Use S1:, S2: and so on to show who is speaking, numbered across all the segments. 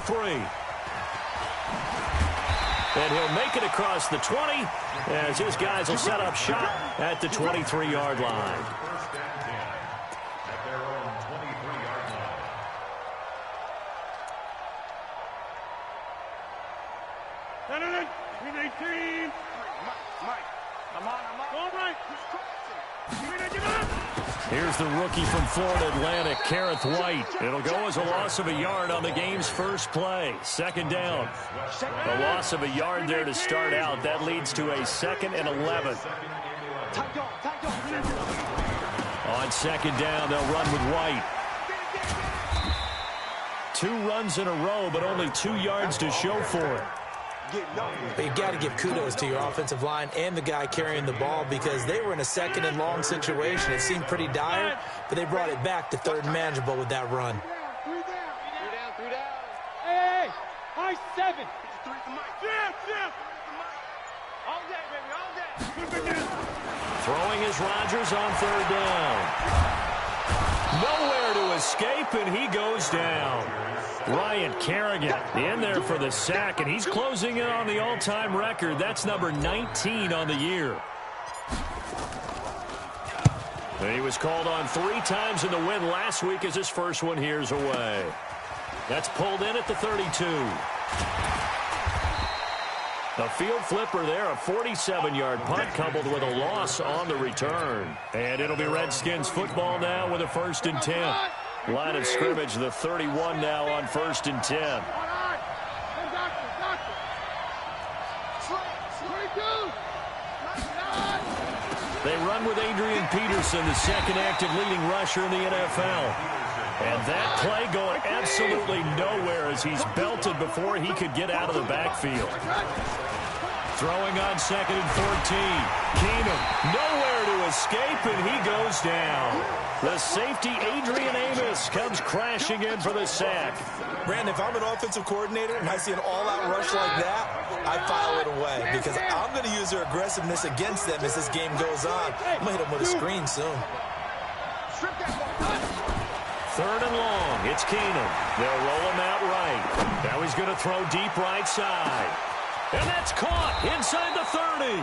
S1: 3. And he'll make it across the 20 as his guys will set up shop at the 23-yard line. Here's the rookie from Florida Atlantic, Kareth White. It'll go as a loss of a yard on the game's first play. Second down. A loss of a yard there to start out. That leads to a 2nd and 11. On second down, they'll run with White. 2 runs in a row, but only 2 yards to show for it.
S2: But you've got to give kudos to your offensive line and the guy carrying the ball because they were in a 2nd and long situation. It seemed pretty dire, but they brought it back to 3rd and manageable with that run.
S3: 3 down. Hey, high 7. All day, baby, all day.
S1: Throwing is Rodgers on 3rd down. Nowhere to escape, and he goes down. Ryan Kerrigan in there for the sack, and he's closing in on the all-time record. That's number 19 on the year. And he was called on 3 times in the win last week as his first one here's away. That's pulled in at the 32. A field flipper there, a 47-yard punt coupled with a loss on the return. And it'll be Redskins football now with a 1st and 10. Line of scrimmage, the 31 now on 1st and 10. They run with Adrian Peterson, the 2nd active leading rusher in the NFL. And that play going absolutely nowhere as he's belted before he could get out of the backfield. Throwing on 2nd and 14. Keenum, nowhere to escape, and he goes down. The safety, Adrian Amos, comes crashing in for the sack.
S2: Brandon, if I'm an offensive coordinator and I see an all-out rush like that, I file it away because I'm going to use their aggressiveness against them as this game goes on. I'm going to hit them with a screen soon.
S1: 3rd and long. It's Keenum. They'll roll him out right. Now he's going to throw deep right side. And that's caught inside the 30.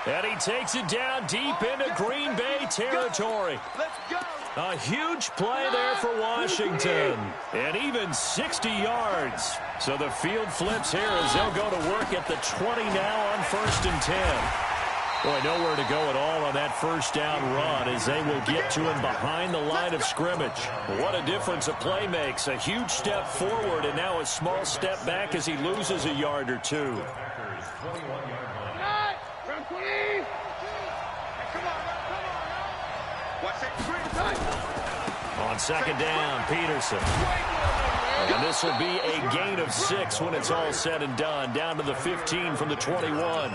S1: And he takes it down deep into Green Bay territory.
S3: Let's go.
S1: A huge play there for Washington. And even 60 yards. So the field flips here as they'll go to work at the 20 now on 1st and 10. Boy, nowhere to go at all on that 1st down run as they will get to him behind the line of scrimmage. What a difference a play makes. A huge step forward and now a small step back as he loses a yard or 2. On 2nd down, Peterson. And this will be a gain of 6 when it's all said and done. Down to the 15 from the 21.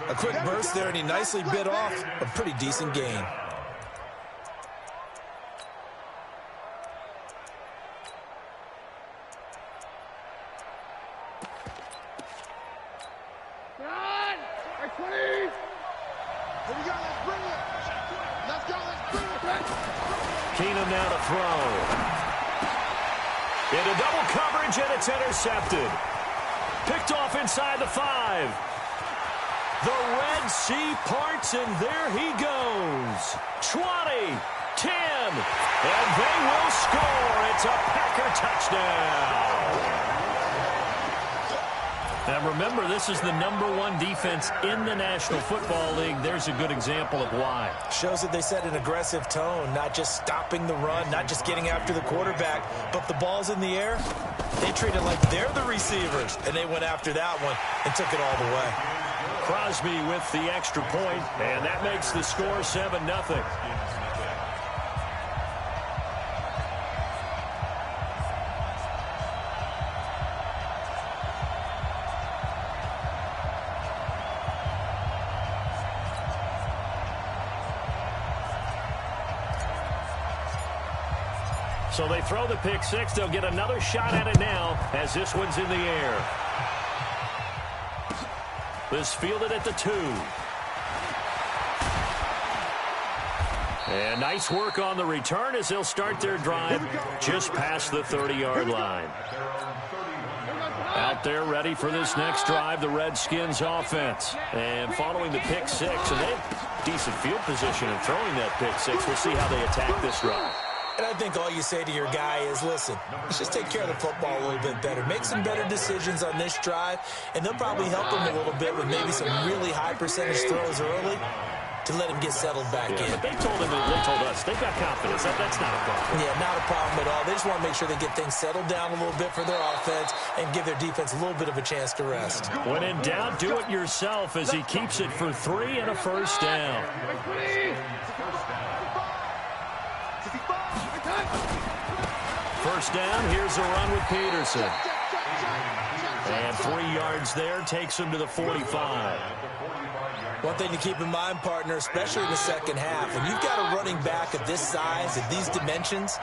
S2: A quick burst there, and he nicely bit off a pretty decent gain.
S1: Keenum now to throw. Into double coverage, and it's intercepted. Picked off inside the 5. The Red Sea parts, and there he goes. 20, 10, and they will score. It's a Packer touchdown. Now remember, this is the #1 defense in the National Football League. There's a good example of why.
S2: Shows that they set an aggressive tone, not just stopping the run, not just getting after the quarterback, but the ball's in the air. They treat it like they're the receivers, and they went after that one and took it all the way.
S1: Crosby with the extra point, and that makes the score 7-0. So they throw the pick 6. They'll get another shot at it now as this one's in the air. This fielded at the 2. And nice work on the return as they'll start their drive just past the 30-yard line. Out there ready for this next drive, the Redskins offense. And following the pick six, and they have decent field position in throwing that pick six. We'll see how they attack this drive.
S2: And I think all you say to your guy is, listen, let's just take care of the football a little bit better. Make some better decisions on this drive, and they'll probably help him a little bit with maybe some really high percentage throws early to let him get settled back in.
S1: But they told us, they've got confidence. That's not a problem.
S2: Yeah, not a problem at all. They just want to make sure they get things settled down a little bit for their offense and give their defense a little bit of a chance to rest.
S1: When in doubt, do it yourself as he keeps it for 3 and a first down. First down, here's a run with Peterson. And 3 yards there takes him to the 45.
S2: One thing to keep in mind, partner, especially in the second half, when you've got a running back of this size, at these dimensions,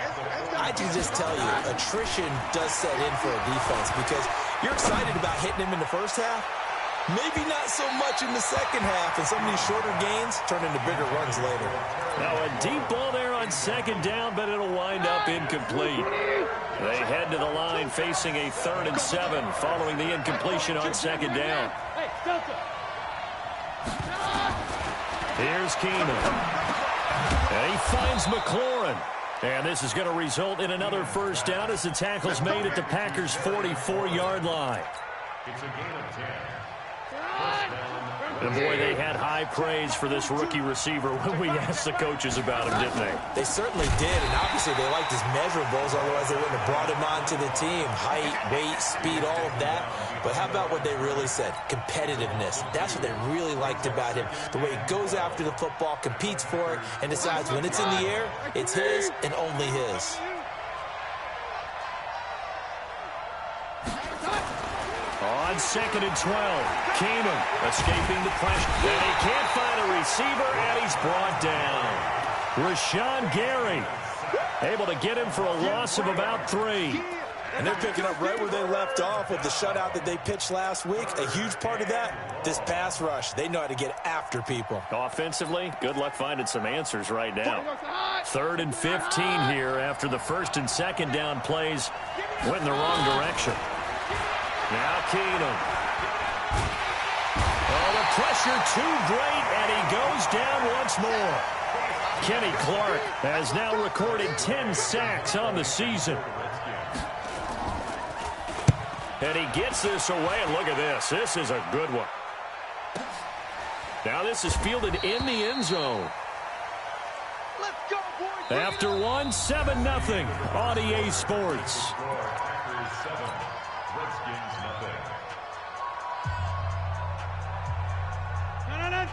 S2: I can just tell you, attrition does set in for a defense because you're excited about hitting him in the first half, maybe not so much in the second half, and some of these shorter gains turn into bigger runs later.
S1: Now a deep ball there on second down, but it'll wind up incomplete. They head to the line facing a 3rd and 7 following the incompletion on second down. Here's Keenum. And he finds McLaurin. And this is going to result in another first down as the tackle's made at the Packers' 44-yard line.
S3: It's a gain of 10.
S1: And boy, they had high praise for this rookie receiver when we asked the coaches about him, didn't they?
S2: They certainly did, and obviously they liked his measurables, otherwise they wouldn't have brought him onto the team. Height, weight, speed, all of that. But how about what they really said? Competitiveness. That's what they really liked about him. The way he goes after the football, competes for it, and decides when it's in the air, it's his and only his.
S1: On 2nd and 12, Keenum escaping the pressure. And he can't find a receiver, and he's brought down. Rashawn Gary able to get him for a loss of about 3.
S2: And they're picking up right where they left off with the shutout that they pitched last week. A huge part of that, this pass rush. They know how to get after people.
S1: Offensively, good luck finding some answers right now. 3rd and 15 here after the 1st and 2nd down plays went in the wrong direction. Now Keenum. Oh, the pressure too great, and he goes down once more. Kenny Clark has now recorded 10 sacks on the season. And he gets this away, and look at this. This is a good one. Now this is fielded in the end zone.
S3: Let's go, boys.
S1: After 7-0 on EA Sports.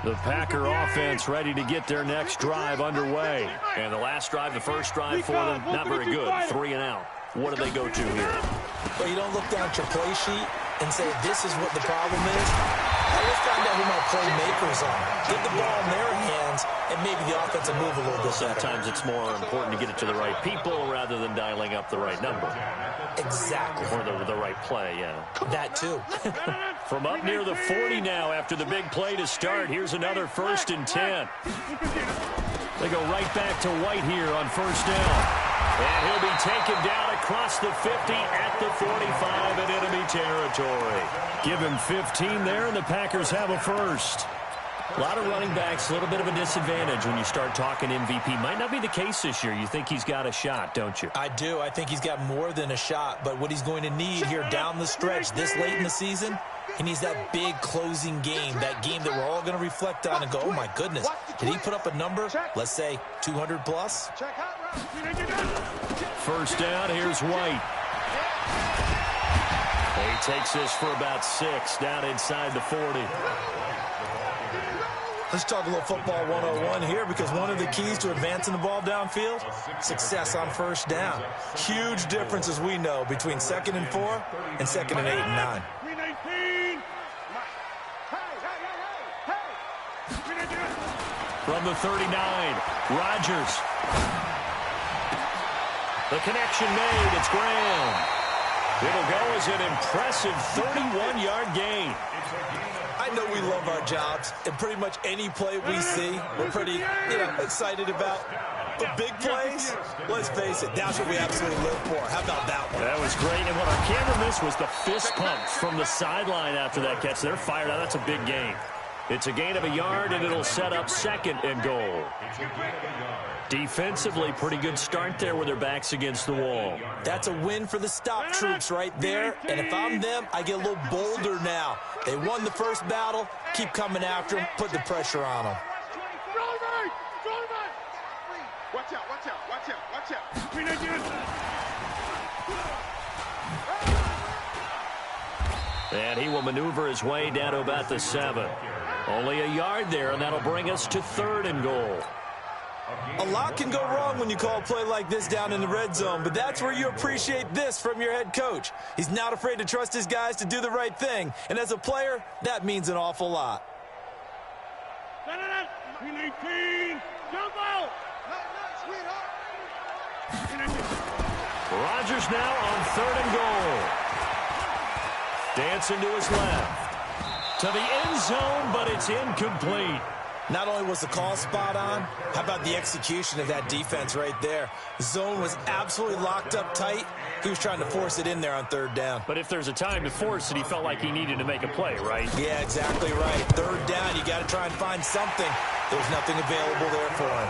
S1: The Packer offense ready to get their next drive underway. And the last drive, the first drive for them, not very good. 3 and out. What do they go to here?
S2: Well, you don't look down at your play sheet and say, this is what the problem is. Now, let's find out who my playmakers are. Get the ball in their hands, and maybe the offense will move a little bit better.
S1: Sometimes it's more important to get it to the right people rather than dialing up the right number.
S2: Exactly.
S1: Or the right play, yeah.
S2: That, too.
S1: From up near the 40 now after the big play to start. Here's another 1st and 10. They go right back to White here on first down. And he'll be taken down across the 50 at the 45 in enemy territory. Give him 15 there, and the Packers have a first. A lot of running backs, a little bit of a disadvantage when you start talking MVP. Might not be the case this year. You think he's got a shot, don't you?
S2: I do. I think he's got more than a shot. But what he's going to need here down the stretch this late in the season, he needs that big closing game, that game that we're all going to reflect on and go, oh, my goodness, did he put up a number, let's say 200 plus?
S1: First down, here's White. He takes this for about 6 down inside the 40.
S2: Let's talk a little football 101 here, because one of the keys to advancing the ball downfield, success on first down. Huge difference, as we know, between 2nd and 4 and 2nd and 8 and 9.
S1: From the 39, Rodgers. The connection made. It's Graham. It'll go as an impressive 31-yard gain.
S2: I know we love our jobs, and pretty much any play we see, we're pretty, excited about. But big plays, let's face it, that's what we absolutely live for. How about that one?
S1: That was great, and what our camera missed was the fist pumps from the sideline after that catch. They're fired out. That's a big gain. It's a gain of a yard, and it'll set up 2nd and goal. Defensively, pretty good start there with their backs against the wall.
S2: That's a win for the stop troops right there. And if I'm them, I get a little bolder now. They won the first battle. Keep coming after them. Put the pressure on them.
S3: Watch out, watch out, watch out, watch out.
S1: And he will maneuver his way down to about the 7. Only a yard there, and that'll bring us to 3rd and goal.
S2: A lot can go wrong when you call a play like this down in the red zone, but that's where you appreciate this from your head coach. He's not afraid to trust his guys to do the right thing, and as a player, that means an awful lot.
S1: Rodgers now on 3rd and goal. Dancing to his left. To the end zone, but it's incomplete.
S2: Not only was the call spot on, how about the execution of that defense right there? The zone was absolutely locked up tight. He was trying to force it in there on 3rd down.
S1: But if there's a time to force it, he felt like he needed to make a play, right?
S2: Yeah, exactly right. 3rd down, you got to try and find something. There's nothing available there for him.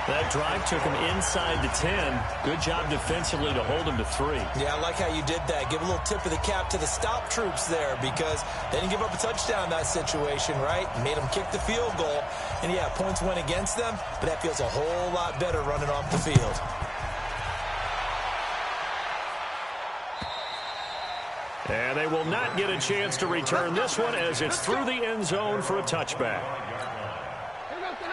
S1: That drive took him inside the 10. Good job defensively to hold him to 3.
S2: Yeah, I like how you did that. Give a little tip of the cap to the stop troops there because they didn't give up a touchdown in that situation, right? Made them kick the field goal. And, yeah, points went against them, but that feels a whole lot better running off the field.
S1: And they will not get a chance to return this one as it's through the end zone for a touchback.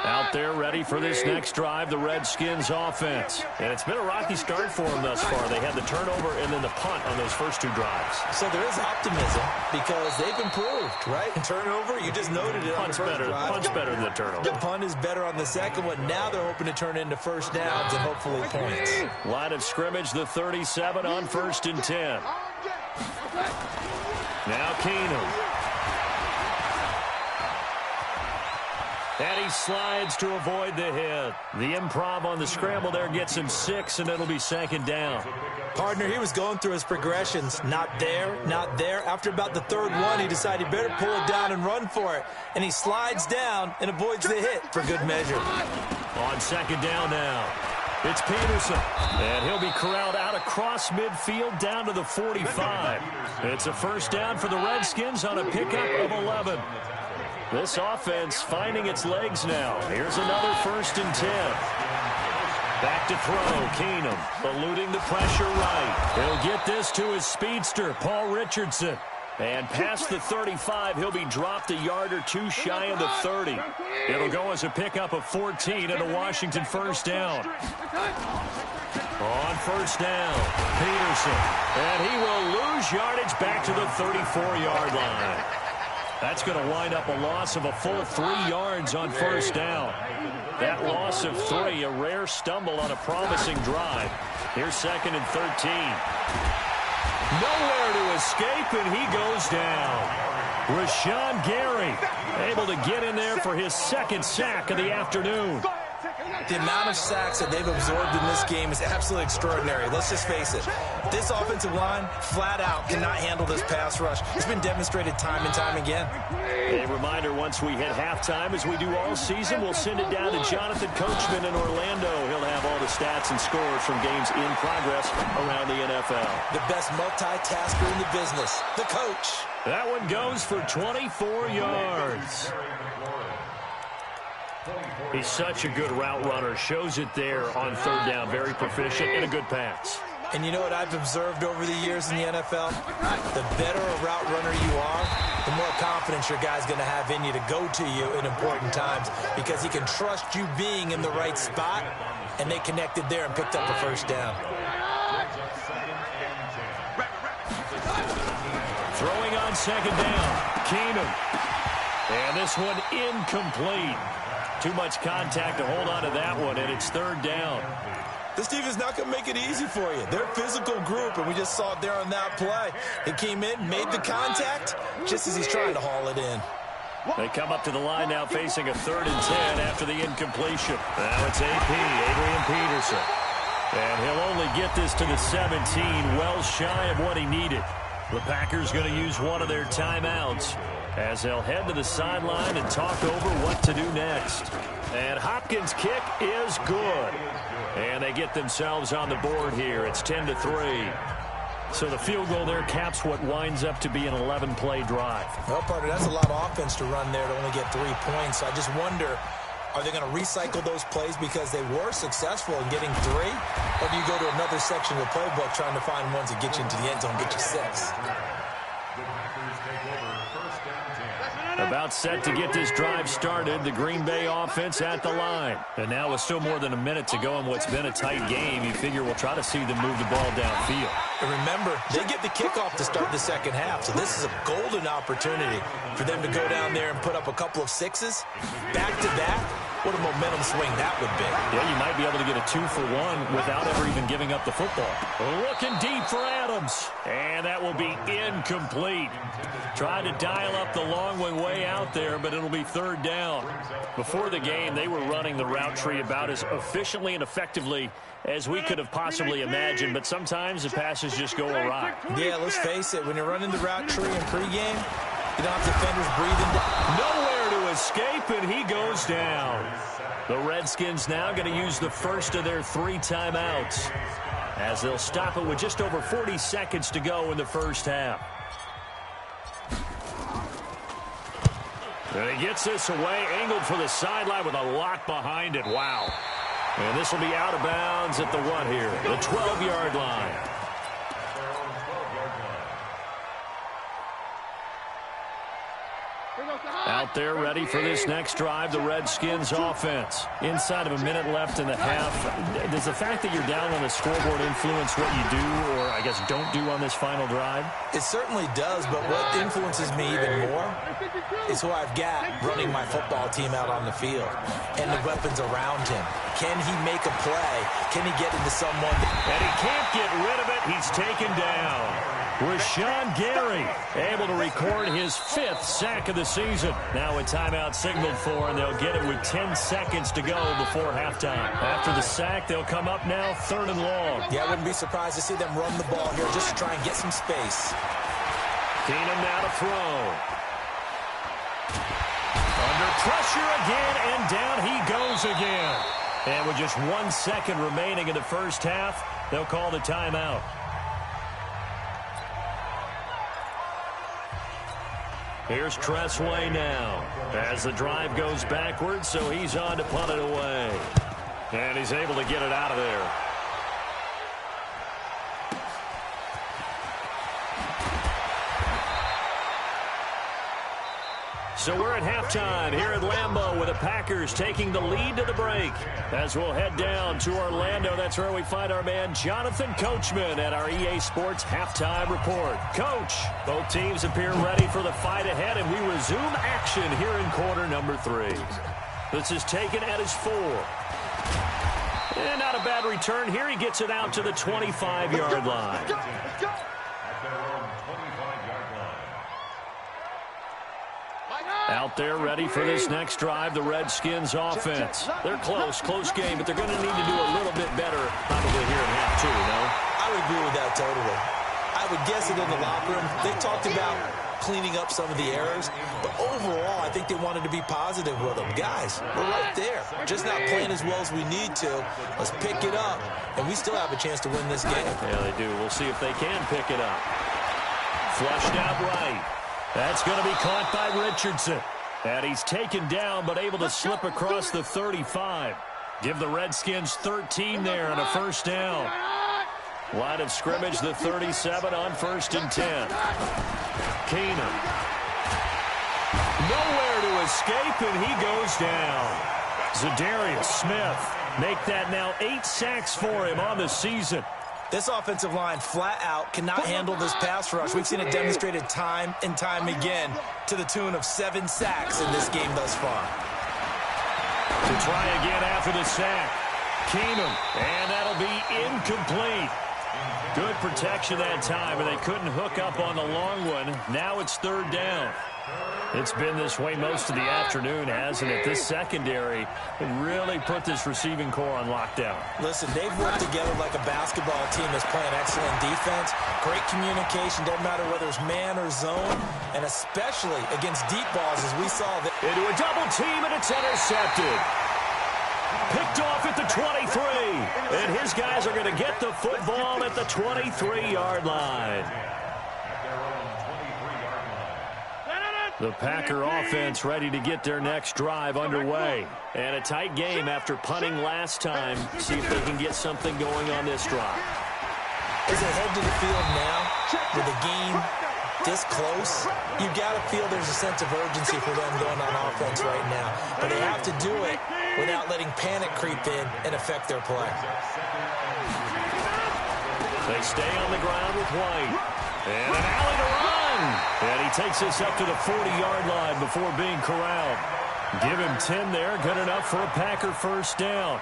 S1: Out there ready for this next drive, the Redskins offense. And it's been a rocky start for them thus far. They had the turnover and then the punt on those first 2 drives.
S2: So there is optimism because they've improved, right? Turnover, you just noted it on the first drive.
S1: Punt's better than the turnover.
S2: The punt is better on the second one. Now they're hoping to turn into first downs and hopefully points.
S1: Line of scrimmage, the 37 on 1st and 10. Now Keenum. And he slides to avoid the hit. The improv on the scramble there gets him 6, and it'll be 2nd down.
S2: Partner, he was going through his progressions. Not there, not there. After about the 3rd one, he decided he better pull it down and run for it. And he slides down and avoids the hit for good measure.
S1: On 2nd down now. It's Peterson. And he'll be corralled out across midfield down to the 45. It's a 1st down for the Redskins on a pickup of 11. This offense finding its legs now. Here's another 1st and 10. Back to throw, Keenum, eluding the pressure right. He'll get this to his speedster, Paul Richardson. And past the 35, he'll be dropped a yard or 2 shy of the 30. It'll go as a pickup of 14 and a Washington 1st down. On 1st down, Peterson. And he will lose yardage back to the 34-yard line. That's going to wind up a loss of a full 3 yards on 1st down. That loss of 3, a rare stumble on a promising drive. Here's 2nd and 13. Nowhere to escape, and he goes down. Rashawn Gary able to get in there for his 2nd sack of the afternoon.
S2: The amount of sacks that they've absorbed in this game is absolutely extraordinary. Let's just face it. This offensive line, flat out, cannot handle this pass rush. It's been demonstrated time and time again.
S1: A reminder, once we hit halftime, as we do all season, we'll send it down to Jonathan Coachman in Orlando. He'll have all the stats and scores from games in progress around the NFL.
S2: The best multitasker in the business, the coach.
S1: That one goes for 24 yards. He's such a good route runner. Shows it there on 3rd down. Very proficient and a good pass.
S2: And you know what I've observed over the years in the NFL? The better a route runner you are, the more confidence your guy's going to have in you to go to you in important times because he can trust you being in the right spot, and they connected there and picked up the 1st down.
S1: Throwing on 2nd down, Keenum. And this one incomplete. Too much contact to hold on to that one, and it's 3rd down.
S2: This defense is not going to make it easy for you. They're a physical group, and we just saw it there on that play. He came in, made the contact, just as he's trying to haul it in.
S1: They come up to the line now facing a 3rd and 10 after the incompletion. Now it's AP, Adrian Peterson. And he'll only get this to the 17, well shy of what he needed. The Packers going to use one of their timeouts as they'll head to the sideline and talk over what to do next. And Hopkins' kick is good. And they get themselves on the board here. It's 10-3. So the field goal there caps what winds up to be an 11-play drive.
S2: Well, partner, that's a lot of offense to run there to only get 3 points. So I just wonder, are they going to recycle those plays because they were successful in getting 3? Or do you go to another section of the playbook trying to find ones that get you into the end zone, get you 6?
S1: About set to get this drive started, the Green Bay offense at the line. And now with still more than a minute to go in what's been a tight game, you figure we'll try to see them move the ball downfield.
S2: And remember, they get the kickoff to start the second half, so this is a golden opportunity for them to go down there and put up a couple of 6s back-to-back. What a momentum swing that would be.
S1: Yeah, you might be able to get a 2-for-1 without ever even giving up the football. Looking deep for Adams. And that will be incomplete. Tried to dial up the long one way out there, but it'll be 3rd down. Before the game, they were running the route tree about as efficiently and effectively as we could have possibly imagined, but sometimes the passes just go awry.
S2: Yeah, let's face it. When you're running the route tree in pregame, you don't have defenders breathing down.
S1: Nowhere to escape, and he goes down. The Redskins now going to use the first of their 3 timeouts as they'll stop it with just over 40 seconds to go in the first half. And he gets this away, angled for the sideline with a lot behind it. Wow. And this will be out of bounds at the what here? The 12-yard line. Out there ready for this next drive, the Redskins offense. Inside of a minute left in the half. Does the fact that you're down on the scoreboard influence what you do or, I guess, don't do on this final drive?
S2: It certainly does, but what influences me even more is who I've got running my football team out on the field and the weapons around him. Can he make a play? Can he get into someone?
S1: And he can't get rid of it. He's taken down. Rashawn Gary able to record his 5th sack of the season. Now a timeout signaled for, and they'll get it with 10 seconds to go before halftime. After the sack, they'll come up now 3rd and long.
S2: Yeah, I wouldn't be surprised to see them run the ball here just to try and get some space.
S1: Keenum now to throw. Under pressure again, and down he goes again. And with just 1 second remaining in the first half, they'll call the timeout. Here's Tressway now as the drive goes backwards, so he's on to punt it away. And he's able to get it out of there. So we're at halftime here at Lambeau with the Packers taking the lead to the break. As we'll head down to Orlando, that's where we find our man Jonathan Coachman at our EA Sports Halftime Report. Coach, both teams appear ready for the fight ahead, and we resume action here in quarter number 3. This is taken at his 4. And not a bad return here. He gets it out to the 25-yard line.
S3: Let's go.
S1: Out there ready for this next drive, the Redskins offense. They're close game, but they're going to need to do a little bit better probably here in half 2, no?
S2: I would agree with that totally. I would guess it in the locker room. They talked about cleaning up some of the errors, but overall, I think they wanted to be positive with them. Guys, we're right there. Just not playing as well as we need to. Let's pick it up, and we still have a chance to win this game.
S1: Yeah, they do. We'll see if they can pick it up. Flushed out right. That's going to be caught by Richardson. And he's taken down, but able to slip across the 35. Give the Redskins 13 there and a first down. Line of scrimmage, the 37 on 1st and 10. Keenum. Nowhere to escape, and he goes down. Zadarius Smith make that now 8 sacks for him on the season.
S2: This offensive line flat out cannot handle this pass rush. We've seen it demonstrated time and time again to the tune of 7 sacks in this game thus far.
S1: To try again after the sack. Keenum, and that'll be incomplete. Good protection that time, and they couldn't hook up on the long one. Now it's third down. It's been this way most of the afternoon, hasn't it? This secondary really put this receiving core on lockdown.
S2: Listen, they've worked together like a basketball team that's playing excellent defense. Great communication, doesn't matter whether it's man or zone, and especially against deep balls as we saw.
S1: Into a double team, and it's intercepted. Picked off at the 23, and his guys are going to get the football at the 23-yard line. The Packer offense ready to get their next drive underway. And a tight game after punting last time. See if they can get something going on this drive.
S2: As they head to the field now, with the game this close, you've got to feel there's a sense of urgency for them going on offense right now. But they have to do it without letting panic creep in and affect their play.
S1: They stay on the ground with White. And an alley to run. And he takes us up to the 40-yard line before being corralled. Give him 10 there. Good enough for a Packer first down.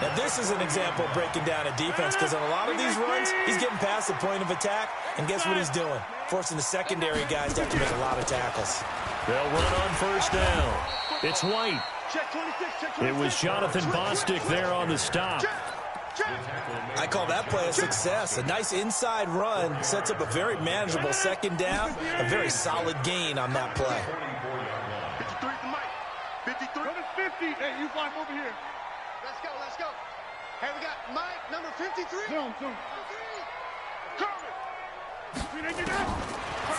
S2: Now, this is an example of breaking down a defense because on a lot of these runs, he's getting past the point of attack. And guess what he's doing? Forcing the secondary guys to have to make a lot of tackles.
S1: They'll run on first down. It's White. It was Jonathan Bostic there on the stop.
S2: I call that play a success. A nice inside run sets up a very manageable second down. A very solid gain on that play.
S3: 53 to Mike. 53. Number 50. Hey, you fly over here. Let's go, let's go. Hey, we got Mike, number 53. Zoom.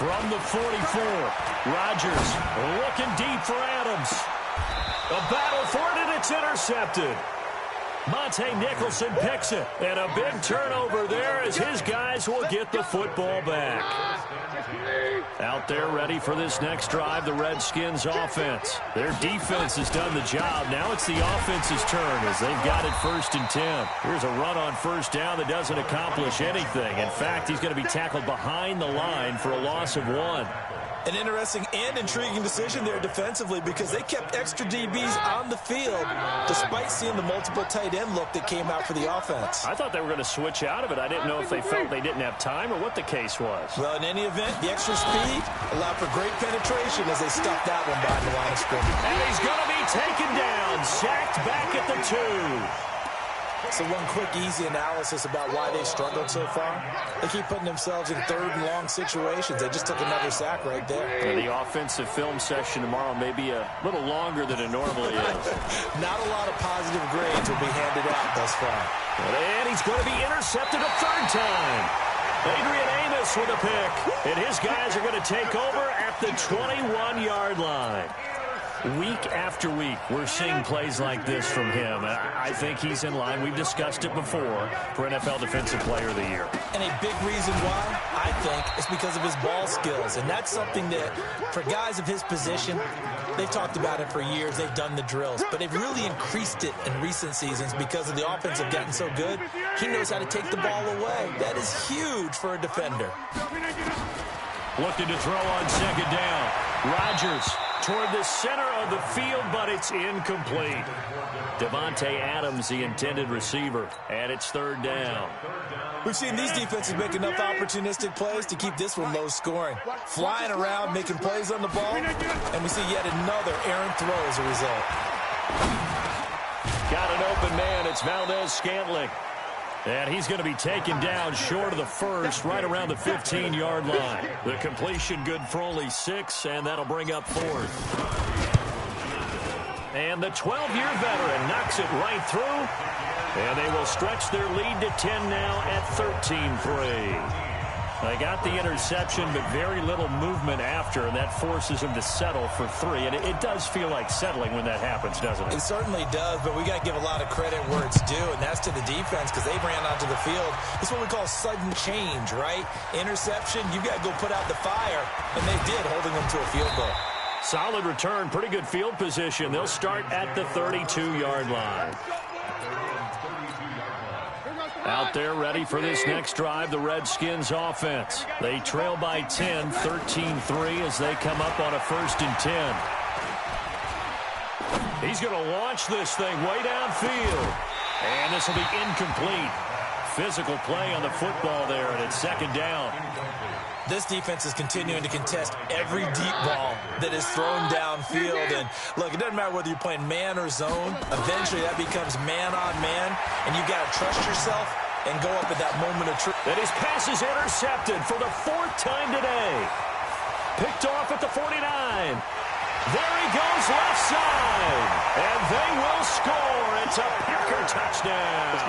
S1: From the 44, Rodgers looking deep for Adams. A battle for it, and it's intercepted. Monte Nicholson picks it, and a big turnover there as his guys will get the football back. Out there ready for this next drive, the Redskins offense. Their defense has done the job. Now it's the offense's turn as they've got it 1st and 10. Here's a run on first down that doesn't accomplish anything. In fact, he's going to be tackled behind the line for a loss of 1.
S2: An interesting and intriguing decision there defensively because they kept extra DBs on the field despite seeing the multiple tight end look that came out for the offense.
S1: I thought they were going to switch out of it. I didn't know if they felt they didn't have time or what the case was.
S2: Well, in any event, the extra speed allowed for great penetration as they stuffed that one behind the line of scrimmage.
S1: And he's going to be taken down, sacked back at the 2.
S2: So one quick, easy analysis about why they struggled so far. They keep putting themselves in 3rd and long situations. They just took another sack right there.
S1: The offensive film session tomorrow may be a little longer than it normally is.
S2: Not a lot of positive grades will be handed out thus far.
S1: And he's going to be intercepted a 3rd time. Adrian Amos with a pick. And his guys are going to take over at the 21-yard line. Week after week, we're seeing plays like this from him. I think he's in line. We've discussed it before for NFL Defensive Player of the Year.
S2: And a big reason why, I think, is because of his ball skills. And that's something that, for guys of his position, they've talked about it for years. They've done the drills. But they've really increased it in recent seasons because of the offense have gotten so good. He knows how to take the ball away. That is huge for a defender.
S1: Looking to throw on 2nd down. Rodgers toward the center of the field, but it's incomplete. Devontae Adams, the intended receiver, and it's 3rd down.
S2: We've seen these defenses make enough opportunistic plays to keep this one low scoring. Flying around, making plays on the ball, and we see yet another errant throw as a result.
S1: Got an open man. It's Valdez-Scantling. And he's going to be taken down short of the 1st, right around the 15-yard line. The completion good for only 6, and that'll bring up 4th. And the 12-year veteran knocks it right through. And they will stretch their lead to 10 now at 13-3. They got the interception, but very little movement after, and that forces them to settle for 3. And it does feel like settling when that happens, doesn't it?
S2: It certainly does, but we got to give a lot of credit where it's due, and that's to the defense because they ran onto the field. It's what we call sudden change, right? Interception, you got to go put out the fire, and they did, holding them to a field goal.
S1: Solid return, pretty good field position. They'll start at the 32-yard line. Out there ready for this next drive, the Redskins offense. They trail by 10, 13-3 as they come up on a 1st and 10. He's going to launch this thing way downfield. And this will be incomplete. Physical play on the football there, and it's second down.
S2: This defense is continuing to contest every deep ball that is thrown downfield. And, look, it doesn't matter whether you're playing man or zone. Eventually, that becomes man on man, and you've got to trust yourself and go up at that moment of truth.
S1: And his pass is intercepted for the 4th time today. Picked off at the 49. There he goes left side. And they will score. It's a Packer touchdown.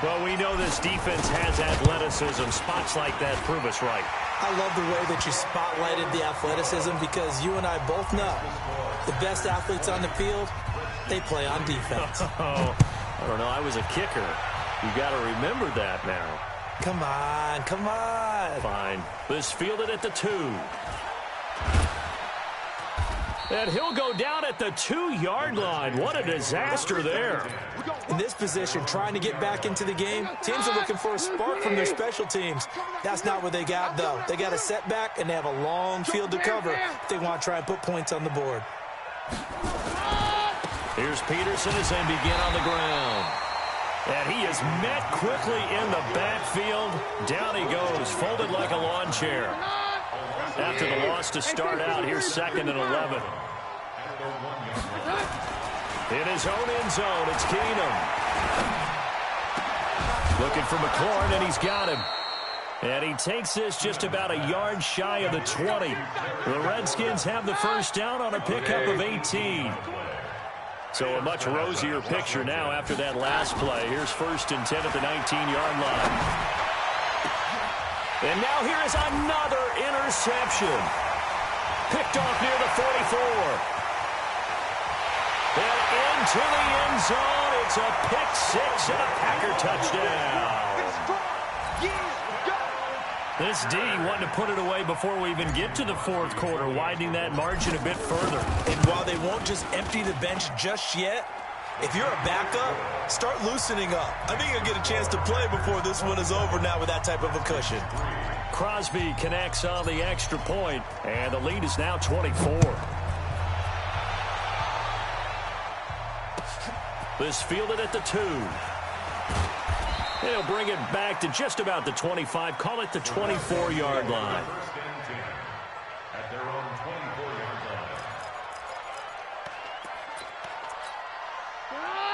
S1: Well, we know this defense has athleticism. Spots like that prove us right.
S2: I love the way that you spotlighted the athleticism because you and I both know the best athletes on the field, they play on defense.
S1: Oh, I don't know. I was a kicker. You got to remember that now.
S2: Come on, come on.
S1: Fine. This fielded at the 2. And he'll go down at the 2-yard line. What a disaster there.
S2: In this position, trying to get back into the game, teams are looking for a spark from their special teams. That's not what they got, though. They got a setback, and they have a long field to cover if they want to try and put points on the board.
S1: Here's Peterson as they begin on the ground. And he is met quickly in the backfield. Down he goes, folded like a lawn chair. After the loss to start out, here's 2nd and 11. In his own end zone, it's Keenum. Looking for McLaurin, and he's got him. And he takes this just about a yard shy of the 20. The Redskins have the first down on a pickup of 18. So a much rosier picture now after that last play. Here's 1st and 10 at the 19-yard line. And now here is another interception. Picked off near the 44. And into the end zone. It's a pick 6 and a Packer touchdown. This D wanted to put it away before we even get to the 4th quarter, widening that margin a bit further.
S2: And while they won't just empty the bench just yet, if you're a backup, start loosening up. I think you'll get a chance to play before this one is over now with that type of a cushion.
S1: Crosby connects on the extra point, and the lead is now 24. This fielded at the 2. They'll bring it back to just about the 25. Call it the 24-yard line.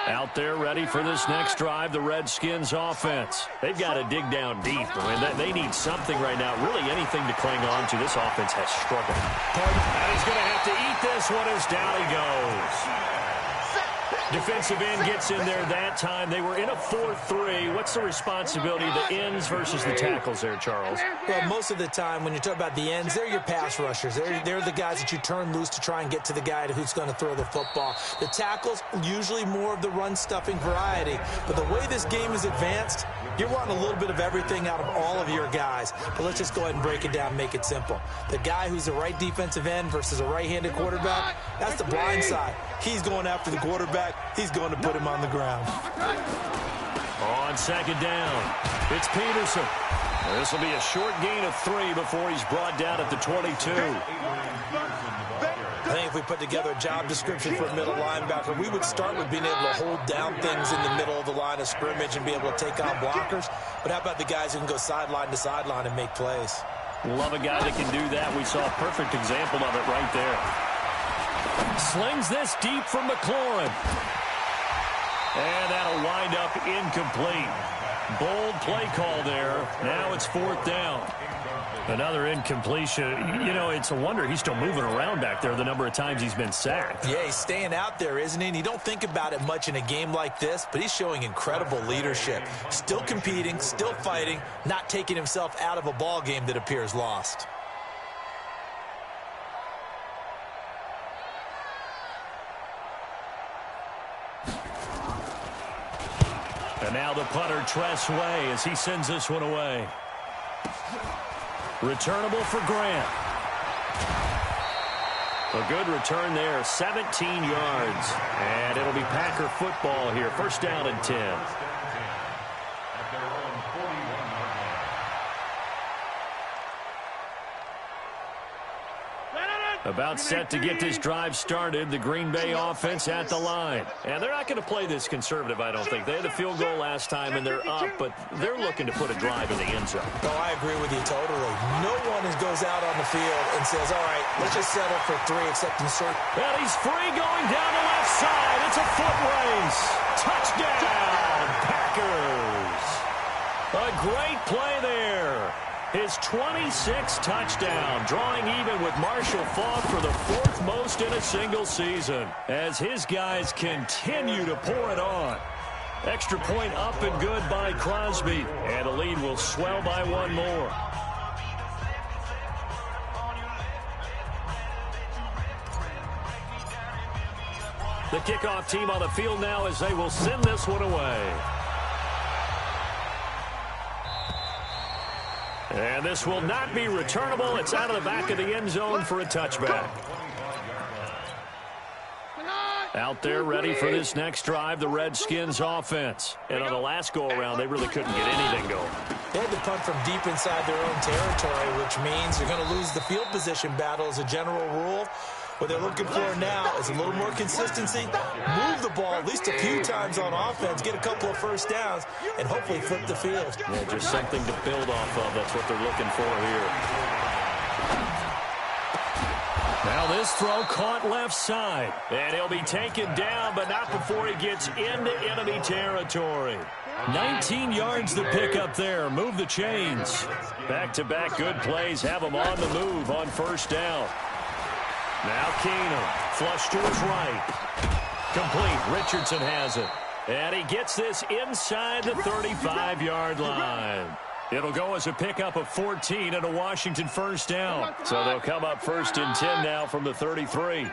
S1: Out there ready for this next drive, the Redskins offense. They've got to dig down deep. I mean, they need something right now, really anything to cling on to. This offense has struggled. And he's going to have to eat this one as down he goes. Defensive end gets in there that time. They were in a 4-3. What's the responsibility of the ends versus the tackles there, Charles?
S2: Well, most of the time when you talk about the ends, they're your pass rushers. They're the guys that you turn loose to try and get to the guy who's going to throw the football. The tackles, usually more of the run-stuffing variety. But the way this game is advanced, you're wanting a little bit of everything out of all of your guys. But let's just go ahead and break it down and make it simple. The guy who's the right defensive end versus a right-handed quarterback, that's the blind side. He's going after the quarterback. He's going to put him on the ground.
S1: On 2nd down, it's Peterson. This will be a short gain of 3 before he's brought down at the 22.
S2: I think if we put together a job description for a middle linebacker, we would start with being able to hold down things in the middle of the line of scrimmage and be able to take on blockers. But how about the guys who can go sideline to sideline and make plays?
S1: Love a guy that can do that. We saw a perfect example of it right there. Slings this deep from McLaurin. And that'll wind up incomplete. Bold play call there. Now it's 4th down. Another incompletion. You know, it's a wonder he's still moving around back there the number of times he's been sacked.
S2: Yeah, he's staying out there, isn't he? And you don't think about it much in a game like this, but he's showing incredible leadership. Still competing, still fighting, not taking himself out of a ball game that appears lost.
S1: And now the punter, Tress Way, as he sends this one away. Returnable for Grant. A good return there, 17 yards. And it'll be Packer football here. 1st down and 10. About set to get this drive started, the Green Bay offense at the line. And they're not going to play this conservative, I don't think. They had a field goal last time, and they're up, but they're looking to put a drive in the end zone.
S2: Oh, I agree with you totally. No one goes out on the field and says, all right, let's just settle for 3, except in certain.
S1: And he's free going down the left side. It's a foot race. Touchdown, Packers. A great play there. His 26th touchdown, drawing even with Marshall Faulk for the 4th most in a single season, as his guys continue to pour it on. Extra point up and good by Crosby, and the lead will swell by 1 more. The kickoff team on the field now as they will send this one away. And this will not be returnable. It's out of the back of the end zone for a touchback. Out there ready for this next drive, the Redskins offense. And on the last go-around, they really couldn't get anything going.
S2: They had to punt from deep inside their own territory, which means they're going to lose the field position battle as a general rule. What they're looking for now is a little more consistency, move the ball at least a few times on offense, get a couple of first downs, and hopefully flip the field.
S1: Yeah, just something to build off of. That's what they're looking for here. Now this throw caught left side, and he'll be taken down, but not before he gets into enemy territory. 19 yards to pick up there. Move the chains. Back-to-back good plays have him on the move on first down. Now Keenum, flush to his right. Complete, Richardson has it. And he gets this inside the 35-yard line. It'll go as a pickup of 14 and a Washington first down. So they'll come up first and 10 now from the 33.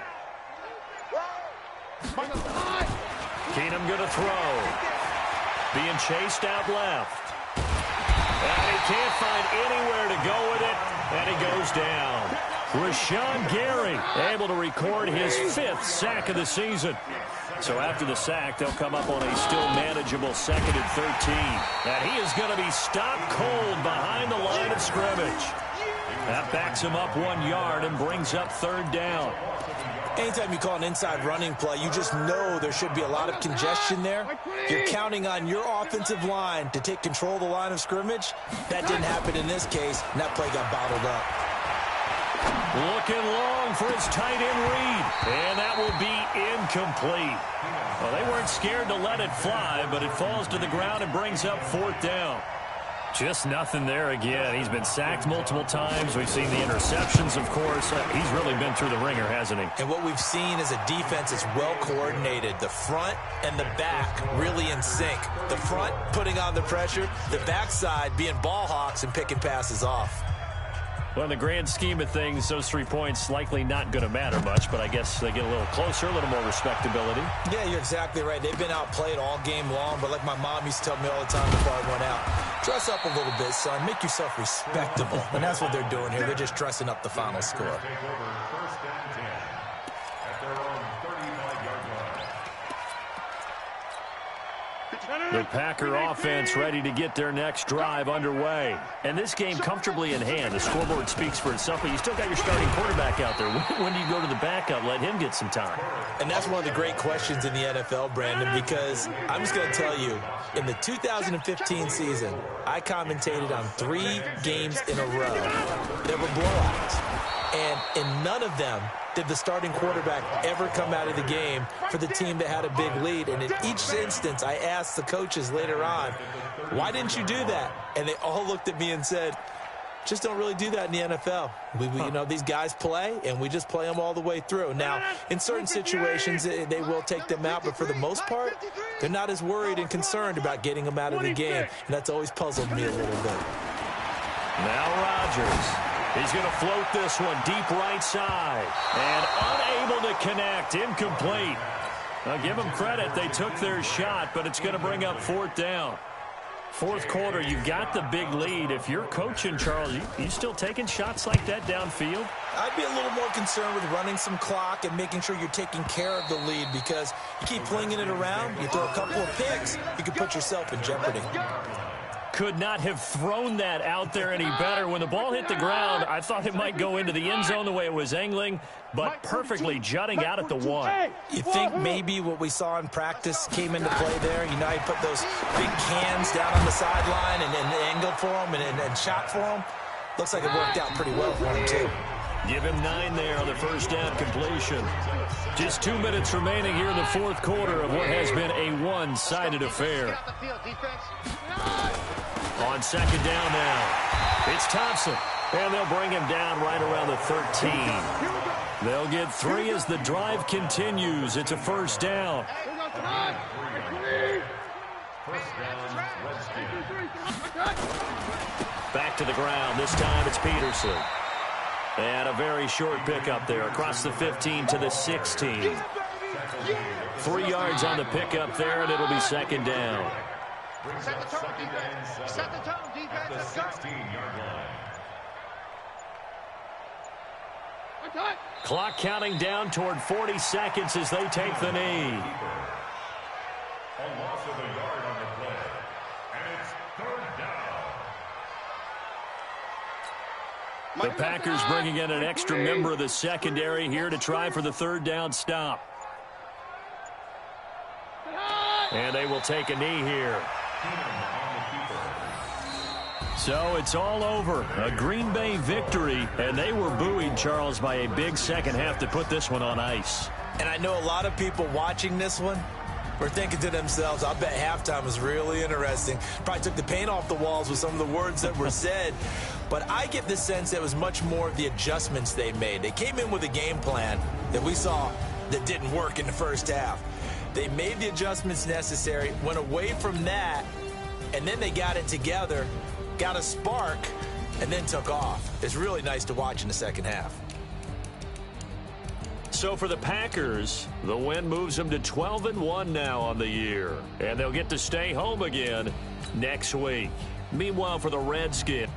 S1: Keenum going to throw. Being chased out left. And he can't find anywhere to go with it, and he goes down. Rashawn Gary able to record his 5th sack of the season. So after the sack, they'll come up on a still manageable 2nd and 13. And he is going to be stopped cold behind the line of scrimmage. That backs him up 1 yard and brings up 3rd down.
S2: Anytime you call an inside running play, you just know there should be a lot of congestion there. You're counting on your offensive line to take control of the line of scrimmage. That didn't happen in this case, and that play got bottled up.
S1: Looking long for his tight end read, and that will be incomplete. Well, they weren't scared to let it fly, but it falls to the ground and brings up 4th down. Just nothing there again. He's been sacked multiple times. We've seen the interceptions, of course. He's really been through the ringer, hasn't he? And what we've seen is a defense that's well coordinated. The front and the back really in sync. The front putting on the pressure, the backside being ball hawks and picking passes off. Well, in the grand scheme of things, those 3 points likely not going to matter much, but I guess they get a little closer, a little more respectability.
S2: Yeah, you're exactly right. They've been outplayed all game long, but like my mom used to tell me all the time before I went out, dress up a little bit, son. Make yourself respectable. And that's what they're doing here. They're just dressing up the final score.
S1: The Packer offense ready to get their next drive underway. And this game comfortably in hand. The scoreboard speaks for itself, but you still got your starting quarterback out there. When do you go to the backup? Let him get some time.
S2: And that's one of the great questions in the NFL, Brandon, because I'm just going to tell you, in the 2015 season, I commentated on 3 games in a row that were blowouts. And in none of them did the starting quarterback ever come out of the game for the team that had a big lead. And in each instance, I asked the coaches later on, why didn't you do that? And they all looked at me and said, just don't really do that in the NFL. You know, these guys play, and we just play them all the way through. Now, in certain situations, they will take them out, but for the most part, they're not as worried and concerned about getting them out of the game. And that's always puzzled me a little bit.
S1: Now Rodgers. He's going to float this one deep right side. And unable to connect. Incomplete. Now give them credit. They took their shot, but it's going to bring up 4th down. 4th quarter, you've got the big lead. If you're coaching, Charles, you still taking shots like that downfield?
S2: I'd be a little more concerned with running some clock and making sure you're taking care of the lead, because you keep flinging it around, you throw a couple of picks, you can put yourself in jeopardy.
S1: could not have thrown that out there any better. When the ball hit the ground, I thought it might go into the end zone the way it was angling, but perfectly jutting out at the 1.
S2: You think maybe what we saw in practice came into play there? You know, he put those big cans down on the sideline and angled for him and shot for him. Looks like it worked out pretty well for him, too.
S1: Give him 9 there on the first down completion. Just 2 minutes remaining here in the fourth quarter of what has been a one-sided affair. On second down now, it's Thompson, and they'll bring him down right around the 13. They'll get 3 as the drive continues. It's a first down. Back to the ground. This time it's Peterson. And a very short pickup there across the 15 to the 16. 3 yards on the pickup there, and it'll be second down.
S3: Set the tone, defense. Set the tone, defense. Let's go.
S4: 16-yard line.
S1: Clock counting down toward 40 seconds as they take the knee.
S4: A loss of a yard on the play. And it's third down.
S1: The Packers bringing in an extra member of the secondary here to try for the third down stop. And they will take a knee here. So it's all over. A Green Bay victory, and they were buoyed, Charles, by a big second half to put this one on ice.
S2: And I know a lot of people watching this one were thinking to themselves, I bet halftime was really interesting. Probably took the paint off the walls with some of the words that were said. But I get the sense that it was much more of the adjustments they made. They came in with a game plan that we saw that didn't work in the first half. They made the adjustments necessary, went away from that, and then they got it together, got a spark, and then took off. It's really nice to watch in the second half.
S1: So for the Packers, the win moves them to 12-1 now on the year. And they'll get to stay home again next week. Meanwhile, for the Redskins,